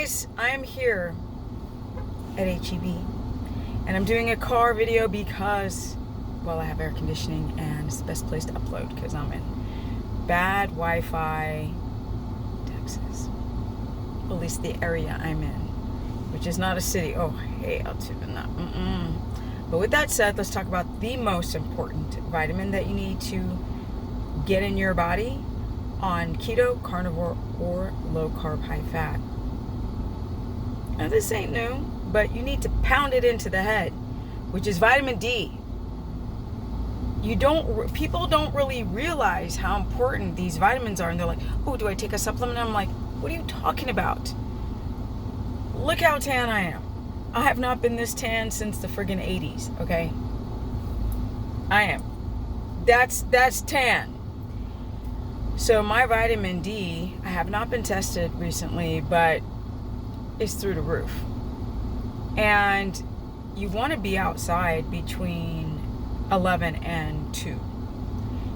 guys, I am here at HEB and I'm doing a car video because, well, I have air conditioning and it's the best place to upload because I'm in bad Wi-Fi Texas, at least the area I'm in, which is not a city. Oh, hey, I'll tip in that. But with that said, let's talk about the most important vitamin that you need to get in your body on keto, carnivore, or low carb, high fat. Now this ain't new, but you need to pound it into the head, which is vitamin D. People don't really realize how important these vitamins are, and they're like, oh, do I take a supplement? I'm like, what are you talking about? Look how tan I am. I have not been this tan since the friggin' 80s, okay? I am. That's tan. So my vitamin D, I have not been tested recently, but it's through the roof. And you want to be outside between 11 and 2,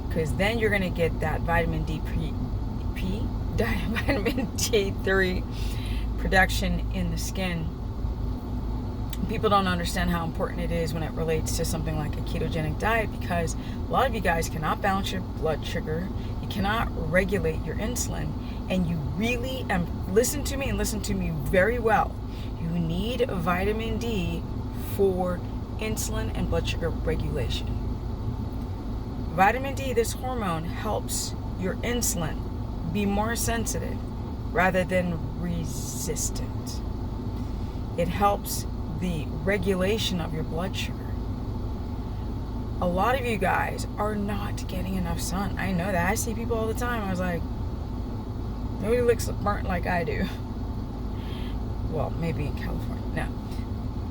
because then you're going to get that vitamin vitamin D3 production in the skin. People don't understand how important it is when it relates to something like a ketogenic diet, because a lot of you guys cannot balance your blood sugar, you cannot regulate your insulin, and you really, listen to me very well, you need vitamin D for insulin and blood sugar regulation. Vitamin D, this hormone, helps your insulin be more sensitive rather than resistant. It helps the regulation of your blood sugar. A lot of you guys are not getting enough sun. I know that. I see people all the time. I was like, nobody looks burnt like I do. Well, maybe in California. No,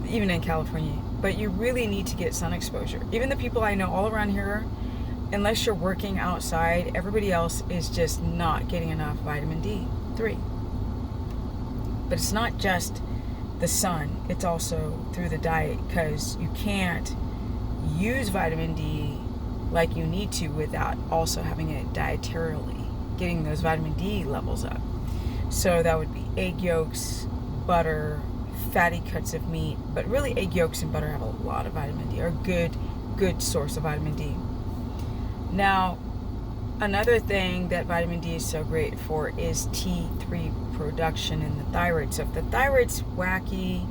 even in California. But you really need to get sun exposure. Even the people I know all around here, unless you're working outside, everybody else is just not getting enough vitamin D3. But it's not just the sun, it's also through the diet, because you can't use vitamin D like you need to without also having it dietarily, getting those vitamin D levels up. So that would be egg yolks, butter, fatty cuts of meat, but really egg yolks and butter have a lot of vitamin D, are a good source of vitamin D. Now, another thing that vitamin D is so great for is T3 production in the thyroid. So if the thyroid's wacky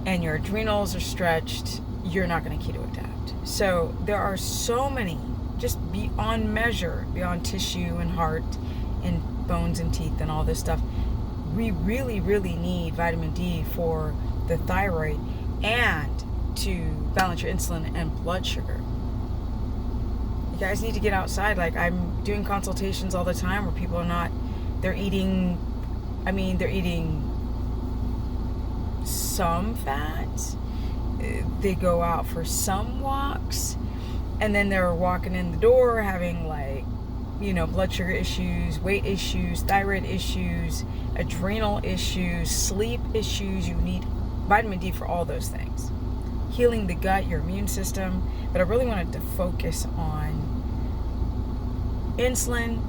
and your adrenals are stretched, you're not going to keto adapt. So there are so many, just beyond measure, beyond tissue and heart and bones and teeth and all this stuff. We really, really need vitamin D for the thyroid and to balance your insulin and blood sugar. You guys need to get outside. Like, I'm doing consultations all the time where people are not, they're eating some fats. They go out for some walks, and then they're walking in the door having, like, blood sugar issues, weight issues, thyroid issues, adrenal issues, sleep issues. You need vitamin D for all those things. Healing the gut, your immune system. But I really wanted to focus on insulin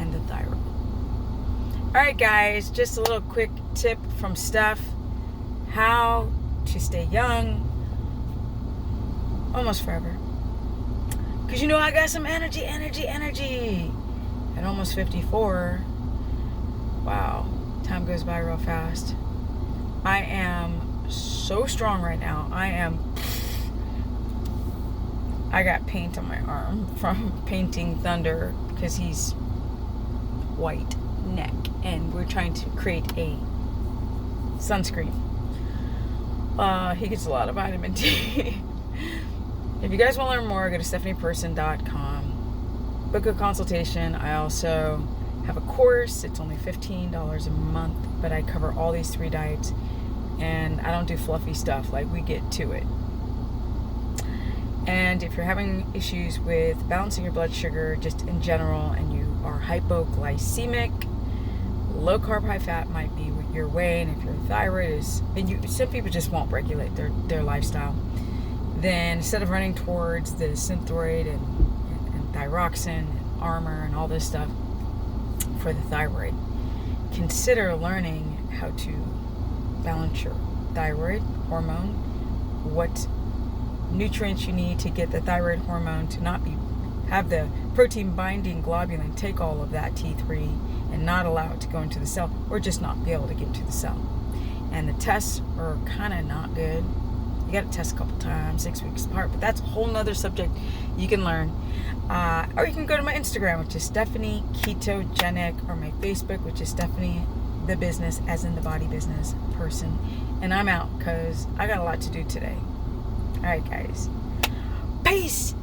and the thyroid. Alright guys, just a little quick tip from Steph. How to stay young almost forever. Because I got some energy. At almost 54. Wow, time goes by real fast. I am so strong right now. I got paint on my arm from painting Thunder because he's white neck and we're trying to create a sunscreen. He gets a lot of vitamin D. If you guys want to learn more, go to stephanieperson.com. Book a consultation. I also have a course. It's only $15 a month, but I cover all these 3 diets, and I don't do fluffy stuff. Like, we get to it. And if you're having issues with balancing your blood sugar just in general, and you are hypoglycemic, low carb, high fat might be your way. And if your thyroid is, and some people just won't regulate their lifestyle, then instead of running towards the Synthroid and thyroxine and Armor and all this stuff for the thyroid, consider learning how to balance your thyroid hormone, what nutrients you need to get the thyroid hormone to not have the protein binding globulin take all of that T3 and not allow it to go into the cell, or just not be able to get to the cell. And the tests are kind of not good. You got to test a couple times, 6 weeks apart, but that's a whole nother subject you can learn. Or you can go to my Instagram, which is Stephanie Ketogenic, or my Facebook, which is Stephanie the Business, as in the body business person. And I'm out because I got a lot to do today. All right, guys. Peace.